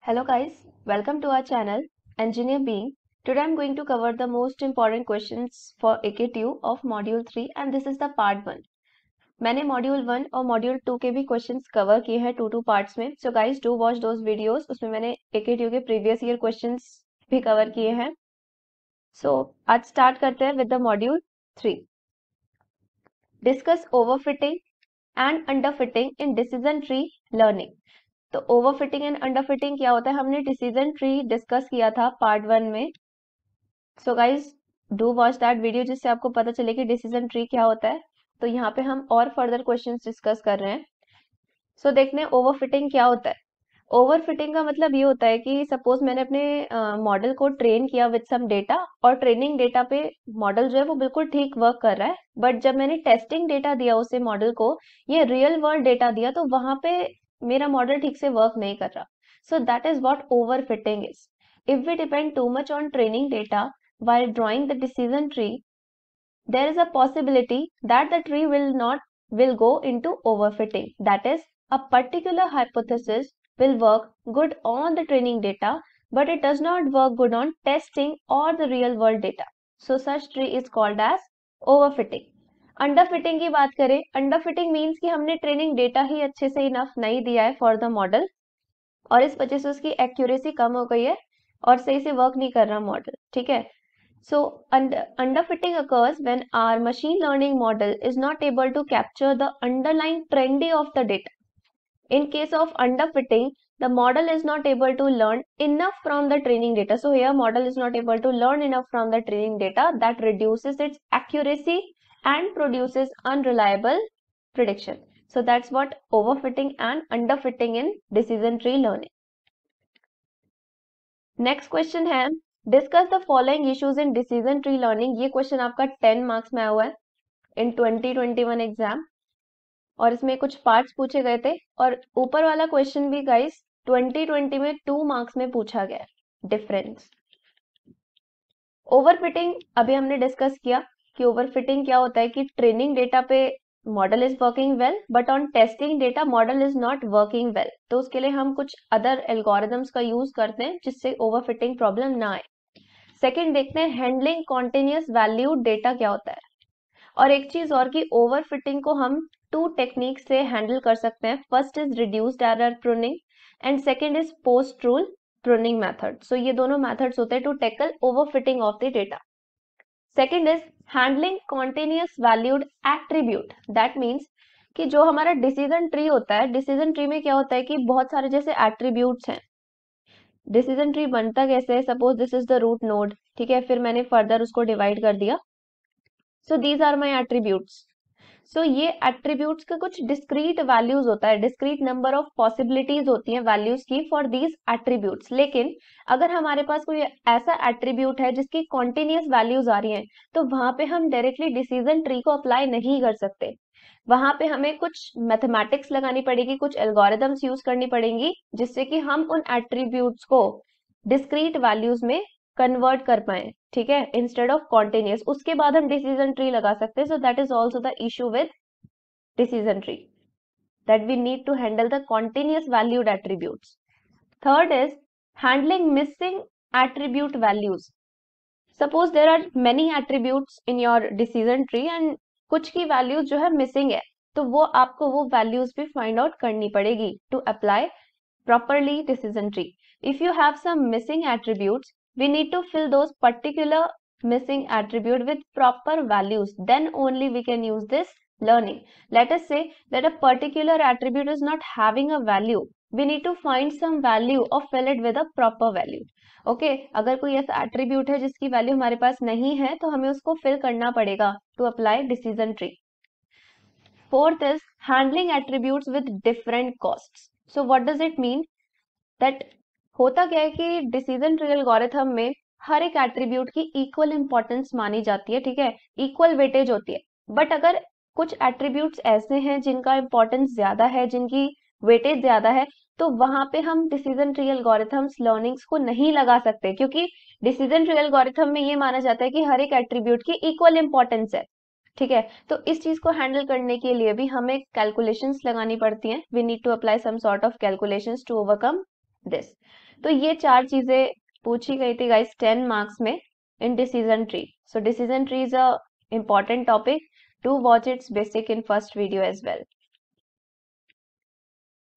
Hello guys, welcome to our channel Engineer Being. Today I'm going to cover the most important questions for AKTU of Module 3 and this is the part 1. मैंने Module 1 और Module 2 के भी questions cover किए हैं 2 parts में. So guys do watch those videos. उसमें मैंने AKTU के previous year questions भी cover किए हैं. So आज start करते हैं with the Module 3. Discuss overfitting and underfitting in decision tree learning. तो ओवरफिटिंग एंड अंडरफिटिंग क्या होता है हमने डिसीजन ट्री डिस्कस किया था पार्ट 1 में. So guys do watch that video जिससे आपको पता चले कि डिसीजन ट्री क्या होता है. तो यहाँ पे हम और फर्दर क्वेश्चंस डिस्कस कर रहे हैं. सो देखते हैं ओवरफिटिंग क्या होता है. ओवरफिटिंग का मतलब ये होता है कि सपोज मैंने अपने मॉडल को ट्रेन किया विद सम डेटा और ट्रेनिंग डेटा पे मॉडल जो है वो बिल्कुल ठीक वर्क कर रहा है, बट जब मैंने टेस्टिंग डेटा दिया उसे मॉडल को, ये रियल वर्ल्ड डेटा दिया, तो वहां पे मेरा मॉडल ठीक से वर्क नहीं कर रहा. So that is what overfitting is. If we depend too much on training data while drawing the decision tree, there is a possibility that the tree will go into overfitting. That is, a particular hypothesis will work good on the training data, but it does not work good on testing or the real world data. So such tree is called as overfitting. Underfitting की बात करें, underfitting means कि हमने training data ही अच्छे से enough नहीं दिया है फॉर द मॉडल और इस वजह से उसकी एक्यूरेसी कम हो गई है और सही से वर्क नहीं कर रहा मॉडल. ठीक है. So underfitting occurs when our machine learning model is not able to capture the underlying trendy of the data. In case of underfitting, the model is not able to learn enough from the training data. So here model is not able to learn enough from the training data, that reduces its accuracy and produces unreliable prediction. So that's what overfitting and underfitting in decision tree learning. Next question है, discuss the following issues in decision tree learning. ये question आपका 10 marks में आया हुआ है इन 2021 exam और इसमें कुछ पार्ट्स पूछे गए थे और ऊपर वाला क्वेश्चन भी गाइस 2020 में 2 मार्क्स में पूछा गया. डिफरेंस. ओवरफिटिंग अभी हमने डिस्कस किया कि ओवरफिटिंग क्या होता है कि ट्रेनिंग डेटा पे model is working well but on testing data model is not working well. तो उसके लिए हम कुछ अदर एल्गोरिथम्स का यूज करते हैं जिससे ओवरफिटिंग प्रॉब्लम ना आए. सेकंड देखते हैं हैंडलिंग कॉन्टिन्यूअस वैल्यूड डेटा क्या होता है. और एक चीज और कि ओवरफिटिंग को हम 2 टेक्निक से हैंडल कर सकते हैं. First is reduced error pruning and second is post rule pruning method. So ये दोनों मेथड्स होते हैं to tackle overfitting of the data. Second is handling continuous valued attribute. That means कि जो हमारा डिसीजन ट्री होता है, डिसीजन ट्री में क्या होता है कि बहुत सारे जैसे एट्रीब्यूट्स हैं. डिसीजन ट्री बनता कैसे है, suppose this is the root node. ठीक है, फिर मैंने फर्दर उसको डिवाइड कर दिया. So these are my attributes. So ये एट्रीब्यूट्स के कुछ डिस्क्रीट वैल्यूज होता है, डिस्क्रीट नंबर ऑफ पॉसिबिलिटीज होती हैं वैल्यूज की फॉर दीज एट्रीब्यूट्स. लेकिन अगर हमारे पास कोई ऐसा एट्रीब्यूट है जिसकी कॉन्टिन्यूअस वैल्यूज आ रही हैं, तो वहां पे हम डायरेक्टली डिसीजन ट्री को अप्लाई नहीं कर सकते. वहां पे हमें कुछ मैथमेटिक्स लगानी पड़ेगी, कुछ एल्गोरिथम्स यूज करनी पड़ेंगी जिससे कि हम उन एट्रीब्यूट्स को डिस्क्रीट वैल्यूज में कन्वर्ट कर पाए. ठीक है, इंस्टेड ऑफ कॉन्टिन्यूअस. उसके बाद हम डिसीजन ट्री लगा सकते हैं. So that is also the issue with decision tree, that we need to handle the continuous valued attributes. Third is handling missing attribute values. Suppose there are many attributes in your decision tree and कुछ की values जो है missing है, तो वो आपको वो values भी फाइंड आउट करनी पड़ेगी to apply properly decision tree. If you have some missing attributes, we need to fill those particular missing attribute with proper values, then only we can use this learning. Let us say that a particular attribute is not having a value, we need to find some value or fill it with a proper value. Okay, अगर कोई ऐसा attribute है जिसकी value हमारे पास नहीं है तो हमें उसको fill करना पड़ेगा to apply decision tree. Fourth is handling attributes with different costs. So what does it mean? That होता क्या है कि डिसीजन ट्री एल्गोरिथम में हर एक एट्रीब्यूट की इक्वल इंपॉर्टेंस मानी जाती है. ठीक है, इक्वल वेटेज होती है. बट अगर कुछ एट्रीब्यूट्स ऐसे हैं जिनका इंपॉर्टेंस ज्यादा है, जिनकी वेटेज ज्यादा है, तो वहां पे हम डिसीजन ट्री एल्गोरिथम्स लर्निंग्स को नहीं लगा सकते, क्योंकि डिसीजन ट्री एल्गोरिथम में ये माना जाता है कि हर एक एट्रीब्यूट की इक्वल इंपॉर्टेंस है. ठीक है, तो इस चीज को हैंडल करने के लिए भी हमें कैलकुलेशंस लगानी पड़ती हैं. We need to apply some sort of calculations to overcome this. तो ये 4 चीजें पूछी गई थी गाइस 10 मार्क्स में in decision tree. So decision tree is a important topic. Do watch its basic in first video as well.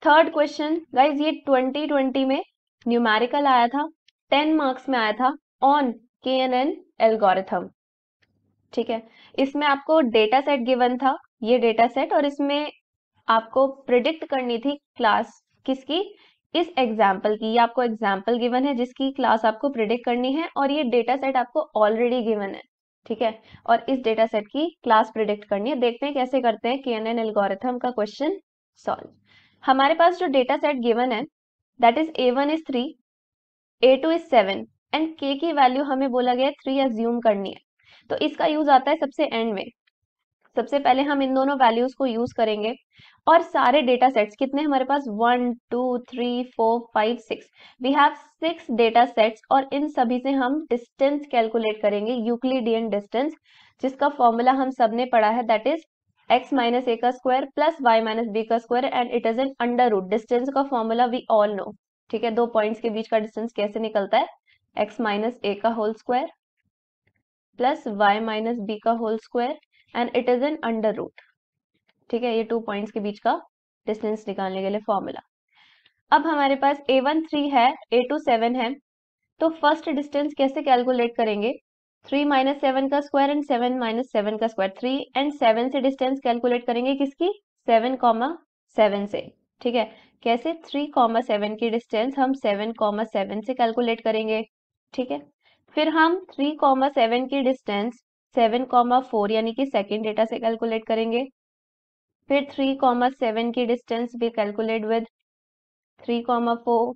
Third question guys, ये 2020 में numerical आया था, 10 मार्क्स में आया था ऑन KNN एल्गोरिथम. ठीक है, इसमें आपको डेटा सेट गिवन था, ये डेटा सेट, और इसमें आपको प्रिडिक्ट करनी थी क्लास किसकी, इस एग्जाम्पल की. ये आपको एग्जाम्पल गिवन है जिसकी क्लास आपको प्रिडिक्ट करनी है, और ये डेटा सेट आपको ऑलरेडी गिवन है. ठीक है, और इस डेटा सेट की क्लास प्रिडिक्ट करनी है. देखते हैं कैसे करते हैं KNN एल्गोरिथम का क्वेश्चन सॉल्व. हमारे पास जो डेटा सेट गिवन है that is A1 is 3, A2 is 7 and K की वैल्यू हमें बोला गया है 3 एज्यूम करनी है. तो इसका यूज आता है सबसे एंड में. सबसे पहले हम इन दोनों वैल्यूज को यूज करेंगे और सारे डेटा सेट्स कितने हमारे पास 1 2 3 4 5 6, वी हैव 6 डेटा सेट्स, और इन सभी से हम डिस्टेंस कैलकुलेट करेंगे, यूक्लिडियन डिस्टेंस, जिसका फॉर्मूला हम सबने पढ़ा है that is x minus a का square plus y minus b का square and it is an under root. Distance का फॉर्मूला वी ऑल नो. ठीक है, दो पॉइंट्स के बीच का डिस्टेंस कैसे निकलता है, x माइनस ए का whole square plus y minus b का whole square and it is an under root. ठीक है, ये 2 पॉइंट्स के बीच का डिस्टेंस निकालने के लिए फॉर्मूला. अब हमारे पास A1 3 है, A2 7 है, तो फर्स्ट डिस्टेंस कैसे कैलकुलेट करेंगे, 3 माइनस 7 का स्क्वायर एंड 7 माइनस 7 का स्क्वायर. 3 एंड 7 से डिस्टेंस कैलकुलेट करेंगे किसकी, 7 7 से. ठीक है, कैसे, 3 7 की डिस्टेंस हम 7 7 से कैलकुलेट करेंगे. ठीक है, फिर हम 3 7 की डिस्टेंस 7 4 यानी कि सेकेंड डेटा से कैलकुलेट करेंगे. फिर 3 7 की डिस्टेंस भी कैलकुलेट विद 3 4,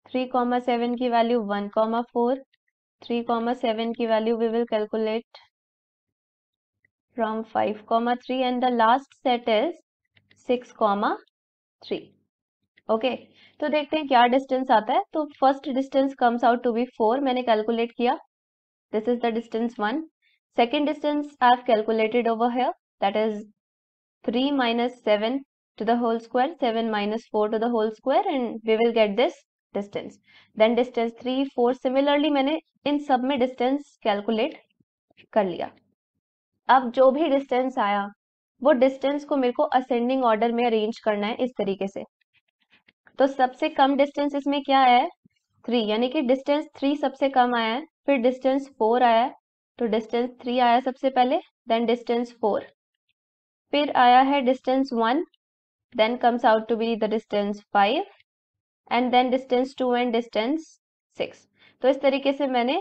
3 7 की वैल्यू 1 4, 3 7 की value we will calculate from 5 3 and the last set is 6 3. Okay, तो देखते हैं क्या डिस्टेंस आता है. तो first distance comes out to be 4, मैंने कैलकुलेट किया, this is the distance 1. Second distance I have calculated over here that is 3 minus 7 to the whole square, 7 minus 4 to the whole square, and we will get this distance. Then distance 3 4, similarly मैंने इन सब में distance calculate कर लिया. अब जो भी distance आया वो डिस्टेंस को मेरे को असेंडिंग ऑर्डर में अरेंज करना है इस तरीके से. तो सबसे कम डिस्टेंस इसमें क्या है, 3, यानी कि डिस्टेंस 3 सबसे कम आया है, फिर डिस्टेंस 4 आया है, तो डिस्टेंस 3 आया सबसे पहले, देन डिस्टेंस 4, फिर आया है distance 1, then comes out to be the distance 5 and then distance 2 and distance 6. तो इस तरीके से मैंने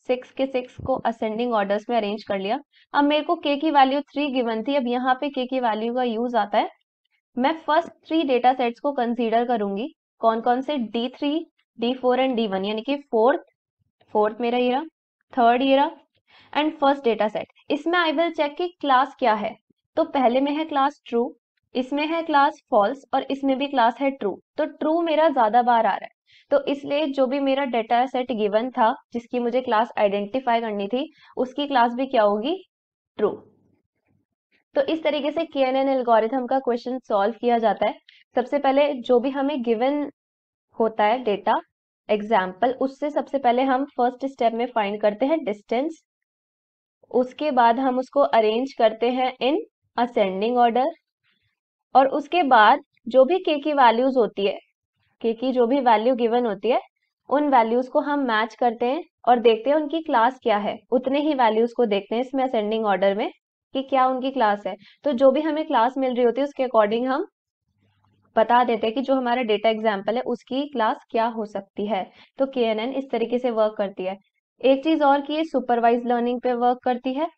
6 के 6 को असेंडिंग ऑर्डर्स में अरेंज कर लिया. अब मेरे को k की वैल्यू 3 गिवन थी, अब यहाँ पे k की वैल्यू का यूज आता है. मैं फर्स्ट 3 डेटा सेट्स को कंसीडर करूंगी, कौन कौन से, D3 D4 एंड D1, यानी कि फोर्थ मेरा ये रहा, थर्ड ये रहा, एंड फर्स्ट डेटा सेट. इसमें आई विल चेक कि क्लास क्या है. तो पहले में है क्लास ट्रू, इसमें है क्लास फॉल्स, और इसमें भी क्लास है ट्रू. तो ट्रू मेरा ज्यादा बार आ रहा है, तो इसलिए जो भी मेरा डेटा सेट गिवन था जिसकी मुझे क्लास आइडेंटिफाई करनी थी उसकी क्लास भी क्या होगी, ट्रू. तो इस तरीके से KNN एल्गोरिथम का क्वेश्चन सॉल्व किया जाता है. सबसे पहले जो भी हमें गिवन होता है डेटा एग्जाम्पल, उससे सबसे पहले हम फर्स्ट स्टेप में फाइंड करते हैं डिस्टेंस, उसके बाद हम उसको अरेंज करते हैं इन असेंडिंग ऑर्डर, और उसके बाद जो भी k की वैल्यूज होती है, k की जो भी वैल्यू गिवन होती है उन वैल्यूज को हम मैच करते हैं और देखते हैं उनकी क्लास क्या है. उतने ही वैल्यूज को देखते हैं इसमें असेंडिंग ऑर्डर में कि क्या उनकी क्लास है. तो जो भी हमें क्लास मिल रही होती है उसके अकॉर्डिंग हम बता देते हैं कि जो हमारा डेटा एग्जाम्पल है उसकी क्लास क्या हो सकती है. तो KNN इस तरीके से वर्क करती है. एक चीज और कि ये सुपरवाइज लर्निंग पे वर्क करती है,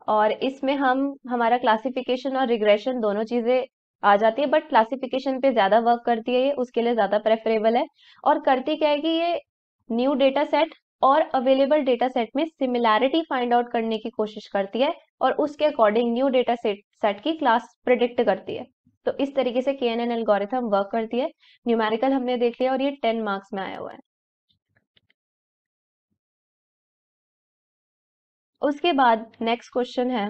और इसमें हम हमारा क्लासिफिकेशन और रिग्रेशन दोनों चीजें आ जाती है, बट क्लासिफिकेशन पे ज्यादा वर्क करती है, ये उसके लिए ज्यादा प्रेफरेबल है. और करती क्या है कि ये न्यू डेटा सेट और अवेलेबल डेटा सेट में सिमिलैरिटी फाइंड आउट करने की कोशिश करती है और उसके अकॉर्डिंग न्यू डेटा सेट की क्लास प्रिडिक्ट करती है. तो इस तरीके से KNN एल्गोरिथम वर्क करती है. न्यूमेरिकल हमने देख लिया और ये 10 मार्क्स में आया हुआ है. उसके बाद नेक्स्ट क्वेश्चन है,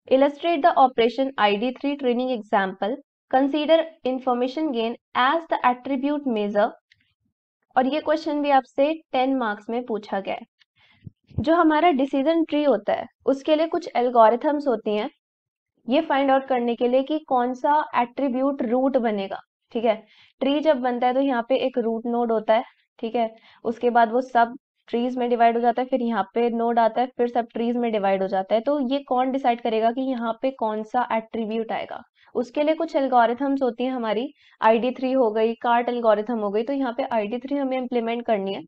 illustrate the operation ID3 training example consider information gain as the attribute measure, और ये क्वेश्चन भी आपसे 10 मार्क्स में पूछा गया है। जो हमारा डिसीजन ट्री होता है उसके लिए कुछ एल्गोरिथम्स होती हैं ये फाइंड आउट करने के लिए कि कौन सा एट्रीब्यूट रूट बनेगा। ठीक है, ट्री जब बनता है तो यहाँ पे एक रूट नोड होता है। ठीक है, उसके बाद वो सब ट्रीज में डिवाइड हो जाता है, फिर यहाँ पे नोड आता है, फिर सब ट्रीज में डिवाइड हो जाता है। तो ये कौन डिसाइड करेगा कि यहाँ पे कौन सा एट्रीब्यूट आएगा? उसके लिए कुछ एल्गोरिथम्स होती हैं हमारी, ID3 हो गई, कार्ट एल्गोरिथम हो गई। तो यहाँ पे ID3 हमें इम्प्लीमेंट करनी है।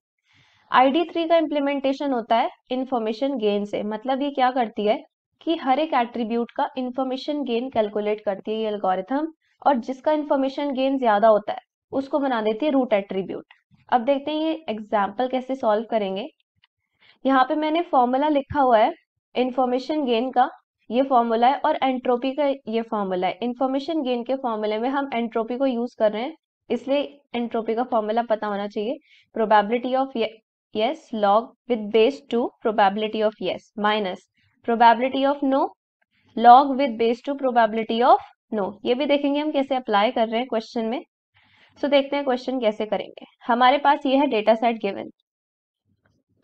ID3 का इम्प्लीमेंटेशन होता है इंफॉर्मेशन गेन से। मतलब ये क्या करती है कि हर एक एट्रीब्यूट का इंफॉर्मेशन गेन कैलकुलेट करती है ये एल्गोरिथम, और जिसका इंफॉर्मेशन गेन ज्यादा होता है उसको बना देती है रूट एट्रीब्यूट। अब देखते हैं ये एग्जाम्पल कैसे सॉल्व करेंगे। यहाँ पे मैंने फॉर्मूला लिखा हुआ है इंफॉर्मेशन गेन का, ये फॉर्मूला है, और एंट्रोपी का ये फॉर्मूला है। इंफॉर्मेशन गेन के फॉर्मूले में हम एंट्रोपी को यूज कर रहे हैं, इसलिए एंट्रोपी का फॉर्मूला पता होना चाहिए। Probability of yes log with base 2 probability of yes minus probability of no log with base 2 probability of no। ये भी देखेंगे हम कैसे अप्लाई कर रहे हैं क्वेश्चन में। सो देखते हैं क्वेश्चन कैसे करेंगे। हमारे पास ये है डेटा सेट गिवन,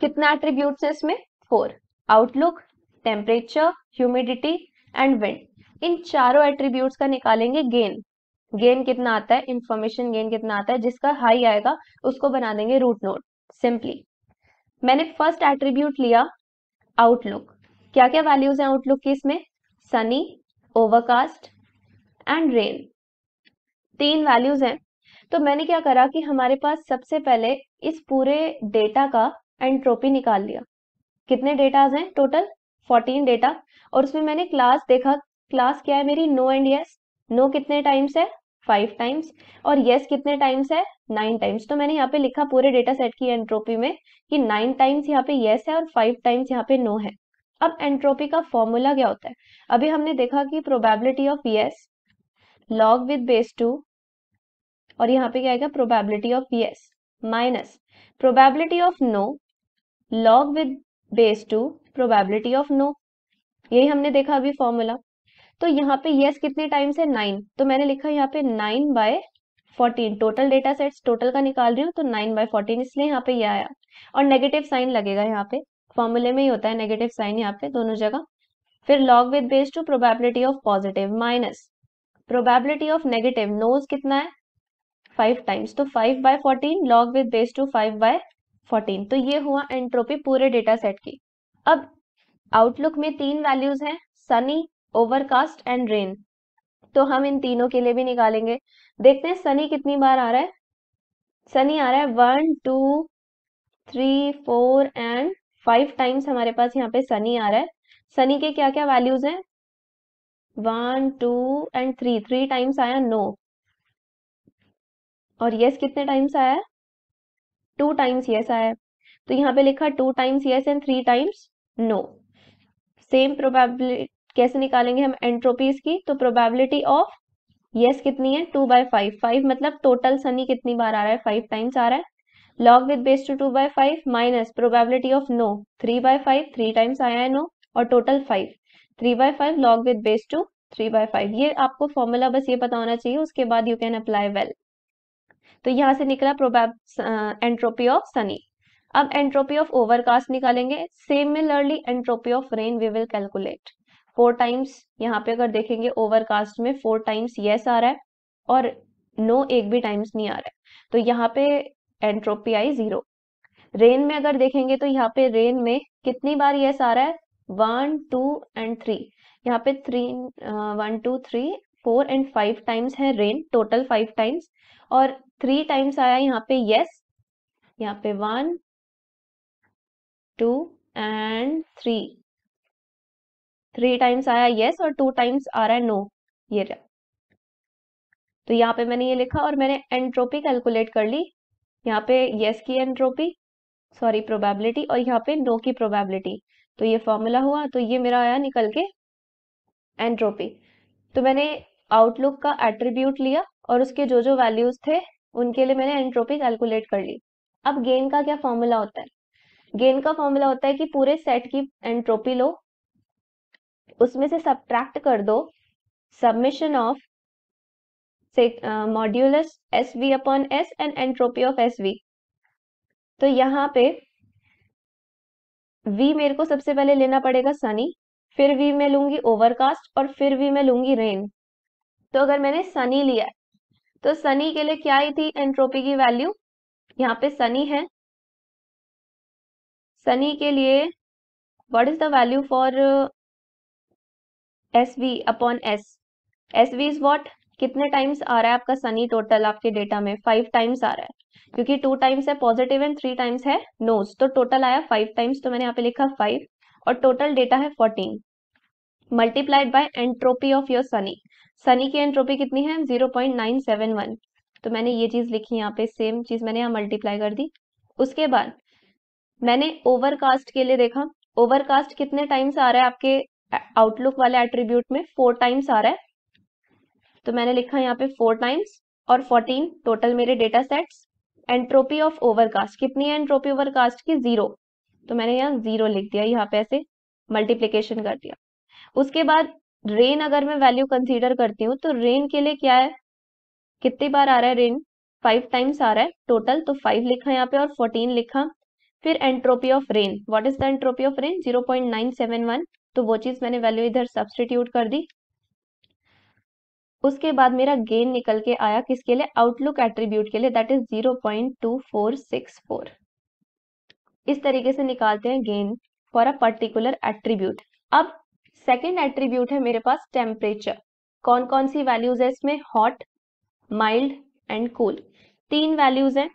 कितना एट्रीब्यूट्स है इसमें? 4। Outlook, temperature, humidity and wind, इन चारों एट्रीब्यूट्स का निकालेंगे गेन। गेन कितना आता है, इंफॉर्मेशन गेन कितना आता है, जिसका हाई आएगा उसको बना देंगे रूट नोड सिंपली। मैंने फर्स्ट एट्रीब्यूट लिया आउटलुक। क्या क्या वैल्यूज हैं आउटलुक की इसमें? Sunny, overcast and rain, 3 values हैं। तो मैंने क्या करा कि हमारे पास सबसे पहले इस पूरे डेटा का एंट्रोपी निकाल लिया। कितने डेटाज हैं टोटल? 14 डेटा। और उसमें मैंने क्लास देखा, क्लास क्या है मेरी? No and yes. नो कितने टाइम्स है? 5 टाइम्स। और यस कितने टाइम्स है? 9 टाइम्स। तो मैंने यहाँ पे लिखा पूरे डेटा सेट की एंट्रोपी में कि 9 टाइम्स यहाँ पे यस है और 5 टाइम्स यहाँ पे नो है। अब एंट्रोपी का फॉर्मूला क्या होता है? अभी हमने देखा कि probability of yes log with base 2, और यहाँ पे क्या आएगा? Probability of yes minus probability of no log with base 2 probability of no. यही हमने देखा अभी फॉर्मूला। तो यहाँ पे यस कितने टाइम्स है? 9। तो मैंने लिखा यहाँ पे 9/14। टोटल डेटा सेट्स टोटल का निकाल रही हूँ तो 9/14, इसलिए यहाँ पे ये आया। और नेगेटिव साइन लगेगा यहाँ पे, फॉर्मूले में ही होता है नेगेटिव साइन यहाँ पे दोनों जगह। फिर log with base 2 probability of positive minus probability of negative, nos कितना है? 5 टाइम्स। तो 5/14 लॉग विद बेस 2 5/14। तो ये हुआ एंट्रोपी पूरे डेटा सेट की। अब आउटलुक में 3 वैल्यूज हैं, सनी, ओवरकास्ट एंड रेन। तो हम इन तीनों के लिए भी निकालेंगे। देखते हैं सनी कितनी बार आ रहा है। सनी आ रहा है 1 2 3 4 एंड 5 टाइम्स हमारे पास यहाँ पे सनी आ रहा है। सनी के क्या क्या वैल्यूज हैं? 1 2 एंड 3 टाइम्स आया नो। और यस कितने टाइम्स आया है? 2 टाइम्स यस आया है। तो यहाँ पे लिखा 2 times yes and 3 times no. Same probability कैसे निकालेंगे हम एंट्रोपीज की? तो प्रोबेबिलिटी ऑफ यस कितनी है? 2/5। 5 मतलब टोटल सनी कितनी बार आ रहा है? 5 टाइम्स आ रहा है। Log with base two 2/5 minus probability of no 3/5, 3 times आया है नो, और total 5। 3/5 log with base two 3/5। ये आपको फॉर्मूला बस ये पता होना चाहिए, उसके बाद यू कैन अप्लाई वेल। तो यहाँ से निकला एंट्रोपी ऑफ सनी। अब एंट्रोपी ऑफ ओवरकास्ट निकालेंगे। Similarly entropy of rain we will calculate. 4 times यहाँ पे अगर देखेंगे ओवरकास्ट में 4 टाइम्स यस आ रहा है और नो एक भी टाइम्स नहीं आ रहा है, तो यहाँ पे एंट्रोपी आई 0। रेन में अगर देखेंगे तो यहाँ पे रेन में कितनी बार यस आ रहा है? 1 2 एंड 3। यहाँ पे 1 2 3 4 एंड 5 टाइम्स है रेन, टोटल 5 टाइम्स। और 3 टाइम्स आया यहाँ पे यस, यहाँ पे 1 2 एंड 3 टाइम्स आया यस और 2 टाइम्स आ रहा है नो। ये रहा। तो यहाँ पे मैंने ये लिखा और मैंने एंट्रोपी कैलकुलेट कर ली। यहाँ पे यस की एंट्रोपी, सॉरी प्रोबेबिलिटी, और यहाँ पे नो की प्रोबेबिलिटी। तो ये फॉर्मूला हुआ, तो ये मेरा आया निकल के एंट्रोपी। तो मैंने आउटलुक का एट्रीब्यूट लिया और उसके जो जो वैल्यूज थे उनके लिए मैंने एंट्रोपी कैलकुलेट कर ली। अब गेन का क्या फॉर्मूला होता है? गेन का फॉर्मूला होता है कि पूरे सेट की एंट्रोपी लो, उसमें से सब्ट्रैक्ट कर दो summation of modulus S V upon S and entropy of S V. तो यहाँ पे वी मेरे को सबसे पहले लेना पड़ेगा सनी, फिर वी मैं लूंगी ओवरकास्ट और फिर वी मैं लूंगी रेन। तो अगर मैंने सनी लिया है तो सनी के लिए क्या आई थी एंट्रोपी की वैल्यू, यहाँ पे सनी है, सनी के लिए what is the value for S V upon S. S V is what, कितने टाइम्स आ रहा है आपका सनी टोटल आपके डेटा में, 5 टाइम्स आ रहा है, क्योंकि 2 टाइम्स है पॉजिटिव एंड 3 टाइम्स है नोज, तो टोटल आया 5 टाइम्स, तो मैंने यहाँ पे लिखा 5 और टोटल डेटा है 14 multiplied by entropy of your Sunny. Sunny की एंट्रोपी कितनी है 0.971, तो मैंने ये चीज लिखी यहाँ पे, सेम चीज मैंने यहाँ मल्टीप्लाई कर दी। उसके बाद मैंने ओवरकास्ट के लिए देखा, ओवरकास्ट कितने टाइम्स आ रहा है आपके आउटलुक वाले एट्रीब्यूट में, 4 टाइम्स आ रहा है, तो मैंने लिखा यहाँ पे 4 टाइम्स और 14 टोटल मेरे data sets. Entropy of overcast कितनी है, एंट्रोपी ओवरकास्ट की 0, तो मैंने यहाँ 0 लिख दिया, यहाँ पे ऐसे मल्टीप्लीकेशन कर दिया। उसके बाद रेन अगर मैं वैल्यू कंसीडर करती हूँ तो रेन के लिए क्या है, कितनी बार आ रहा है रेन, 5 टाइम्स आ रहा है टोटल, तो 5 लिखा यहाँ पे और 14 लिखा। फिर entropy of rain, what is the entropy of rain 0.971, तो वो चीज मैंने वैल्यू इधर सब्सटीट्यूट कर दी। उसके बाद मेरा गेन निकल के आया किसके लिए, आउटलुक एट्रीब्यूट के लिए, दैट इज 0.2464। इस तरीके से निकालते हैं gain for a particular attribute. अब सेकंड एट्रीब्यूट है मेरे पास टेम्परेचर। कौन कौन सी वैल्यूज है इसमें, hot, mild and cool, 3 values हैं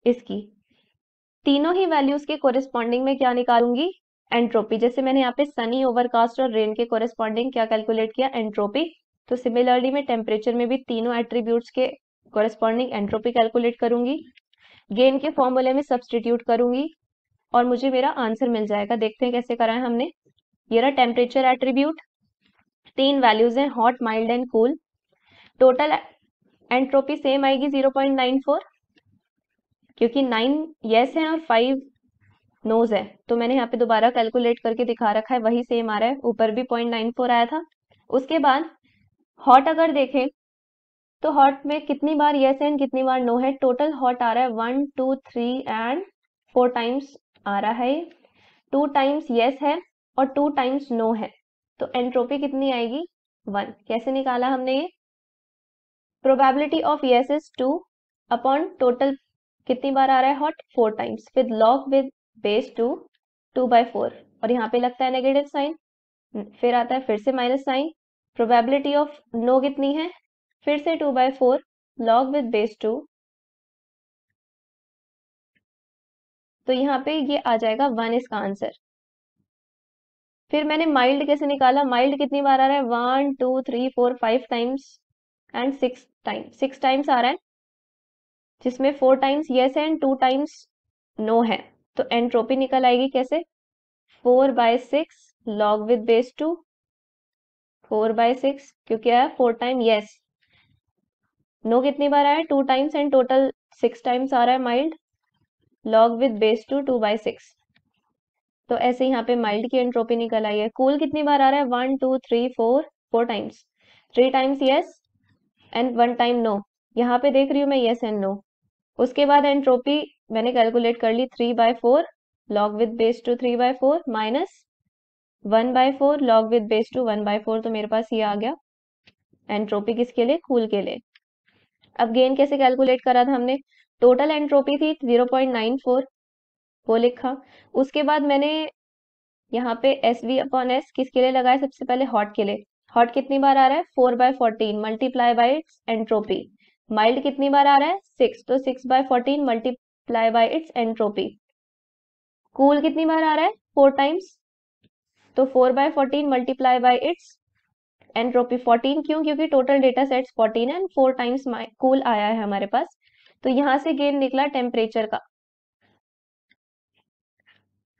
इसकी। तीनों ही वैल्यूज के कोरिस्पॉन्डिंग में क्या निकालूंगी, एंट्रोपी। जैसे मैंने यहाँ पे सनी, ओवरकास्ट और रेन के कोरिस्पॉन्डिंग क्या कैलकुलेट किया, एंट्रोपी, तो सिमिलरली मैं टेम्परेचर में भी तीनों एट्रीब्यूट्स के कोरिस्पॉन्डिंग एंट्रोपी कैलकुलेट करूंगी, गेन के फॉर्मूले में सब्सटीट्यूट करूंगी और मुझे मेरा आंसर मिल जाएगा। देखते हैं कैसे करा है हमने। ये रहा टेम्परेचर एट्रीब्यूट, 3 वैल्यूज हैं hot, mild and cool, total entropy same आएगी 0.94, क्योंकि 9 यस है और 5 नोज है, तो मैंने यहाँ पे दोबारा कैलकुलेट करके दिखा रखा है, वही सेम आ रहा है, ऊपर भी 0.94 आया था। उसके बाद हॉट अगर देखें तो हॉट में कितनी बार यस है एंड कितनी बार नो है, टोटल हॉट आ रहा है 1 2 3 एंड 4 टाइम्स आ रहा है, 2 टाइम्स यस है और 2 टाइम्स नो है, तो एंट्रोपी कितनी आएगी 1। कैसे निकाला हमने ये, probability of yes is 2 upon total कितनी बार आ रहा है hot 4 times, with log with base 2 2/4, और यहाँ पे लगता है नेगेटिव साइन, फिर आता है फिर से minus sign. Probability of no कितनी है, फिर से 2/4 लॉग विद बेस 2, तो यहाँ पे ये आ जाएगा 1 इसका आंसर। फिर मैंने माइल्ड कैसे निकाला, माइल्ड कितनी बार आ रहा है 1 2 3 4 5 टाइम्स एंड 6 टाइम्स आ रहा है, जिसमें 4 टाइम्स यस है एंड 2 टाइम्स नो है, तो एंट्रोपी निकल आएगी कैसे, 4/6 लॉग विद बेस 2, 4/6 क्योंकि आया 4 टाइम यस, नो कितनी बार आया 2 टाइम्स एंड टोटल 6 टाइम्स आ रहा है माइल्ड, लॉग विद बेस 2 2/6, तो ऐसे यहाँ पे माइल्ड की एंट्रोपी निकल आई है। कूल कितनी बार आ रहा है 1 2 3 4 times, 3 times yes and 1 time no, यहाँ पे देख रही हूँ मैं यस एंड नो। उसके बाद एंट्रोपी मैंने कैलकुलेट कर ली 3/4 log with base 2 3/4 minus 1/4 log with base 2 1/4, तो मेरे पास ये आ गया एंट्रोपी किसके लिए, कूल के लिए। अब गेन कैसे कैलकुलेट करा था हमने, टोटल एंट्रोपी थी 0.94, वो लिखा। उसके बाद मैंने यहाँ पे एस वी अपॉन एस किसके लिए लगाया, सबसे पहले हॉट के लिए, हॉट कितनी बार आ रहा है 4/14 multiply by its entropy, mild कितनी बार आ रहा है 6, तो 6/14 multiply by its entropy, cool कितनी बार आ रहा है 4 टाइम्स, तो 4/14 मल्टीप्लाई बाई इट्स एंट्रोपी 14, क्यों, क्योंकि total data sets 14 and 4 times cool आया है हमारे पास, तो यहाँ से गेन निकला टेम्परेचर का।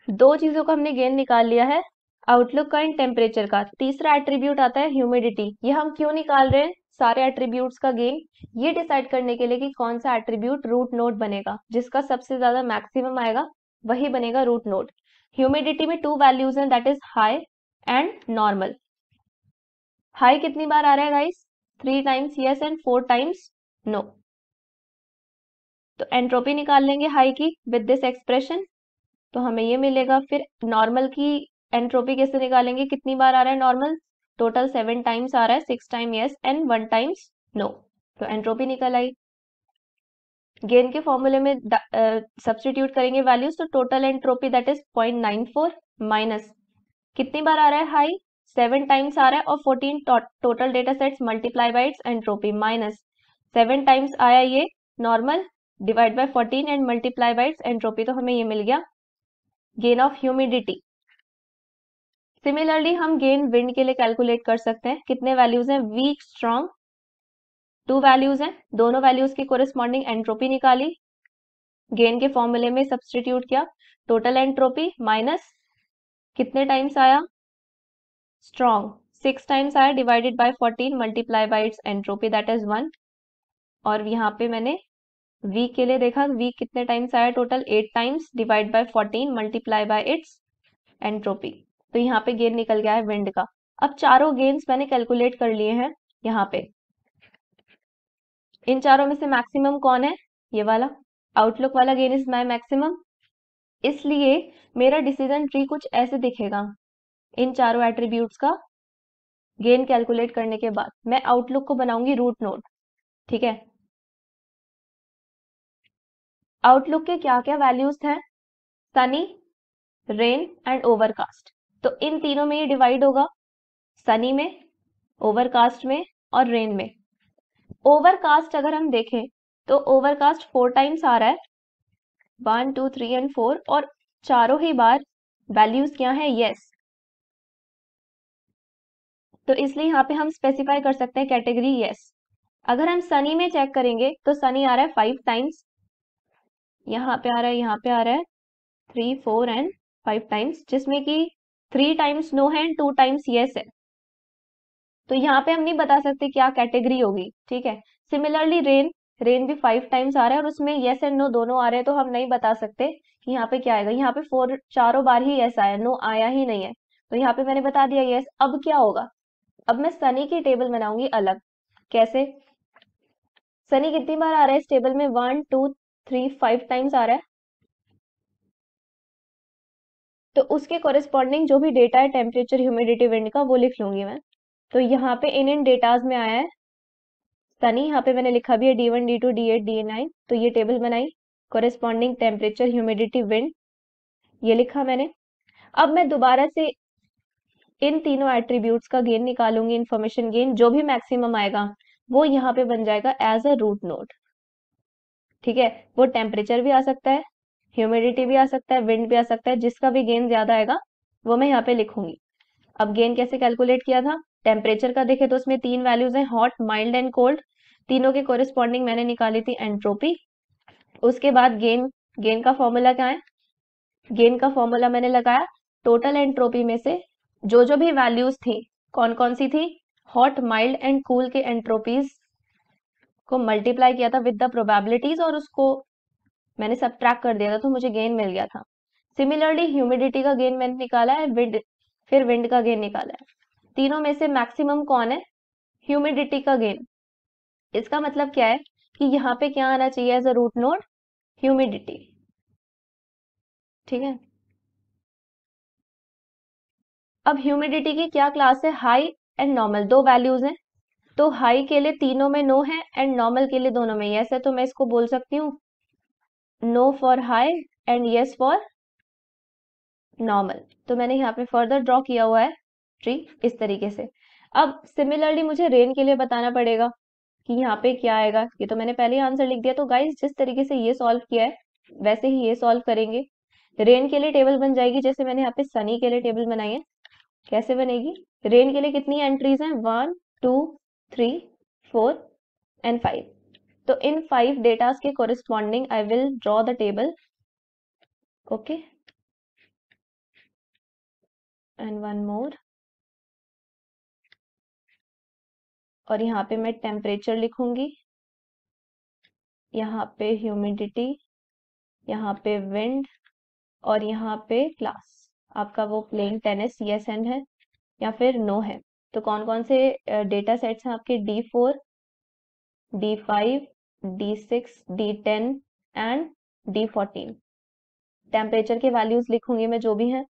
दो चीजों का हमने गेन निकाल लिया है, आउटलुक का एंड टेम्परेचर का। तीसरा एट्रीब्यूट आता है ह्यूमिडिटी, ये हम क्यों निकाल रहे हैं सारे एट्रीब्यूट्स का गेन, ये डिसाइड करने के लिए कि कौन सा एट्रीब्यूट रूट नोड बनेगा, जिसका सबसे ज्यादा मैक्सिमम आएगा वही बनेगा रूट नोड। ह्यूमिडिटी में 2 वैल्यूज हैं, that is high and normal. High कितनी बार आ रहा है guys 3 times yes and 4 times no. तो एंट्रोपी निकाल लेंगे हाई की विद दिस एक्सप्रेशन, तो हमें ये मिलेगा। फिर नॉर्मल की एंट्रोपी कैसे निकालेंगे, कितनी बार आ रहा है नॉर्मल, टोटल 7 टाइम्स आ रहा है, 6 time yes and 1 times no, तो एंट्रोपी निकल आई। गेन के फॉर्मूले में सब्स्टिट्यूट करेंगे वैल्यूज, तो total entropy that is 0.94 minus कितनी बार आ रहा है हाई, 7 टाइम्स आ रहा है, और 14 total data sets multiply by it's entropy minus 7 times आया ये normal divide by 14 and multiply by it's entropy, तो हमें ये मिल गया गेन ऑफ ह्यूमिडिटी। सिमिलरली हम गेन विंड के लिए कैलकुलेट कर सकते हैं। कितने वैल्यूज हैं, वीक स्ट्रॉन्ग 2 वैल्यूज हैं, दोनों वैल्यूज की कोरिस्पॉन्डिंग एंट्रोपी निकाली, गेन के फॉर्मूले में सब्स्टिट्यूट किया, टोटल एंट्रोपी माइनस कितने टाइम्स आया स्ट्रॉन्ग 6 टाइम्स आया divided by 14 multiply by it's entropy that is 1, और यहाँ पे मैंने वीक के लिए देखा, वीक कितने टाइम्स आया total 8 times divide by 14 multiply by it's entropy, तो यहाँ पे गेन निकल गया है विंड का। अब चारों गेन्स मैंने कैलकुलेट कर लिए हैं यहाँ पे। इन चारों में से मैक्सिमम कौन है, ये वाला आउटलुक वाला गेन इज माय मैक्सिमम, इसलिए मेरा डिसीजन ट्री कुछ ऐसे दिखेगा। इन चारों एट्रीब्यूट्स का गेन कैलकुलेट करने के बाद मैं आउटलुक को बनाऊंगी रूट नोड, ठीक है। आउटलुक के क्या क्या वैल्यूज हैं, सनी, रेन एंड ओवरकास्ट, तो इन तीनों में ये डिवाइड होगा, सनी में, ओवरकास्ट में और रेन में। ओवरकास्ट अगर हम देखें तो ओवरकास्ट 4 टाइम्स आ रहा है, 1 2 3 एंड 4, और चारों ही बार वैल्यूज क्या है यस, तो इसलिए यहाँ पे हम स्पेसिफाई कर सकते हैं कैटेगरी यस। अगर हम सनी में चेक करेंगे तो सनी आ रहा है 5 टाइम्स, यहाँ पे आ रहा है, यहाँ पे आ रहा है 3 4 एंड 5 टाइम्स, जिसमें कि 3 टाइम्स नो है एंड 2 टाइम्स यस है, तो यहाँ पे हम नहीं बता सकते क्या कैटेगरी होगी, ठीक है। सिमिलरली रेन, रेन भी 5 टाइम्स आ रहा है और उसमें यस एंड नो दोनों आ रहे हैं, तो हम नहीं बता सकते कि यहाँ पे क्या आएगा। यहाँ पे 4 चारों बार ही यस आया, नो आया ही नहीं है, तो यहाँ पे मैंने बता दिया यस। अब क्या होगा, अब मैं सनी की टेबल बनाऊंगी अलग। कैसे, सनी कितनी बार आ रहा है इस टेबल में, 1 2 3 5 टाइम्स आ रहा है, तो उसके कॉरेस्पॉन्डिंग जो भी डेटा है टेम्परेचर ह्यूमिडिटी विंड का वो लिख लूंगी मैं। तो यहाँ पे इन डेटाज में आया है सनी, यहाँ पे मैंने लिखा भी है D1 D2 D8 D9, तो ये टेबल बनाई, कॉरेस्पॉन्डिंग टेम्परेचर ह्यूमिडिटी विंड ये लिखा मैंने। अब मैं दोबारा से इन तीनों एट्रीब्यूट्स का गेन निकालूंगी, इंफॉर्मेशन गेन जो भी मैक्सिमम आएगा वो यहाँ पे बन जाएगा एज अ रूट नोड, ठीक है। वो टेम्परेचर भी आ सकता है, ह्यूमिडिटी भी आ सकता है, विंड भी आ सकता है, जिसका भी गेन ज्यादा आएगा वो मैं यहाँ पे लिखूंगी। अब गेन कैसे कैलकुलेट किया था, टेम्परेचर का देखे तो उसमें 3 वैल्यूज हैं, हॉट माइल्ड एंड कोल्ड, तीनों के कोरिस्पॉन्डिंग मैंने निकाली थी एंट्रोपी। उसके बाद गेन, गेन का फॉर्मूला क्या है, गेन का फॉर्मूला मैंने लगाया टोटल एंट्रोपी में से जो जो भी वैल्यूज थी, कौन कौन सी थी, हॉट माइल्ड एंड कूल के एंट्रोपीज को मल्टीप्लाई किया था विद द प्रोबेबिलिटीज, और उसको मैंने सब्ट्रैक्ट कर दिया था, तो मुझे गेन मिल गया था। सिमिलरली ह्यूमिडिटी का गेन मैंने निकाला है, विंड, फिर विंड का गेन निकाला है। तीनों में से मैक्सिमम कौन है, ह्यूमिडिटी का गेन। इसका मतलब क्या है कि यहाँ पे क्या आना चाहिए as a root node, humidity, ठीक है। अब ह्यूमिडिटी की क्या क्लास है, हाई एंड नॉर्मल, दो वैल्यूज हैं, तो हाई के लिए तीनों में नो है एंड नॉर्मल के लिए दोनों में यस है, तो मैं इसको बोल सकती हूँ no for high and yes for normal. तो मैंने यहाँ पे फर्दर ड्रॉ किया हुआ है ट्री इस तरीके से। अब सिमिलरली मुझे रेन के लिए बताना पड़ेगा कि यहाँ पे क्या आएगा, ये तो मैंने पहले ही आंसर लिख दिया, तो गाइस जिस तरीके से ये सॉल्व किया है वैसे ही ये सॉल्व करेंगे। रेन के लिए टेबल बन जाएगी जैसे मैंने यहाँ पे सनी के लिए टेबल बनाई है। कैसे बनेगी, रेन के लिए कितनी एंट्रीज हैं, 1 2 3 4 एंड 5, तो इन 5 डेटास के corresponding I will draw the table, okay, and one more, और यहाँ पे मैं टेम्परेचर लिखूंगी, यहाँ पे ह्यूमिडिटी, यहाँ पे विंड, और यहाँ पे क्लास आपका वो प्लेइंग टेनिस यस एंड है या फिर नो है, तो कौन कौन से डेटा सेट्स हैं आपके? D4, D5, D6, D10 and D14। Temperature के वैल्यूज लिखूंगी मैं जो भी हैं,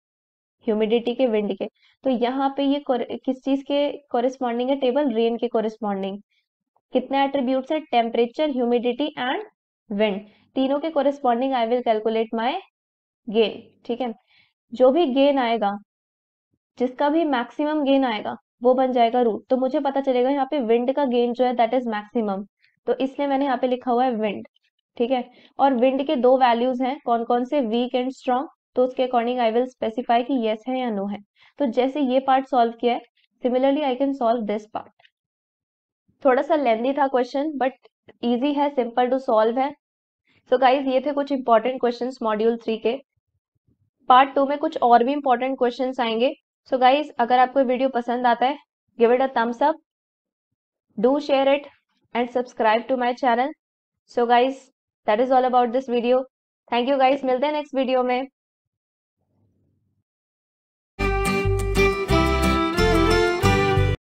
ह्यूमिडिटी के, विंड के। तो यहाँ पे ये किस चीज के कोरिस्पॉन्डिंग है टेबल? रेन के कोरिस्पॉन्डिंग। कितने एट्रीब्यूट्स है? Temperature, humidity and wind. तीनों के corresponding I will calculate my gain. ठीक है, जो भी गेन आएगा, जिसका भी मैक्सिमम गेन आएगा, वो बन जाएगा रूट। तो मुझे पता चलेगा यहाँ पे विंड का गेन जो है दैट इज मैक्सिमम, तो इसलिए मैंने यहाँ पे लिखा हुआ है विंड। ठीक है, और विंड के दो वैल्यूज हैं, कौन कौन से? Weak and strong. तो उसके अकॉर्डिंग आई विल स्पेसिफाई कि यस है या नो है। तो जैसे ये पार्ट सॉल्व किया है, similarly I can solve this part. थोड़ा सा लेंदी था क्वेश्चन, बट इजी है, सिंपल टू सॉल्व है। सो गाइज, ये थे कुछ इंपॉर्टेंट क्वेश्चंस मॉड्यूल 3 के। पार्ट 2 में कुछ और भी इंपॉर्टेंट क्वेश्चंस आएंगे। सो गाइज, अगर आपको वीडियो पसंद आता है, give it a thumbs up, do share it and subscribe to my channel. So guys, that is all about this video. Thank you guys, मिलते हैं नेक्स्ट वीडियो में।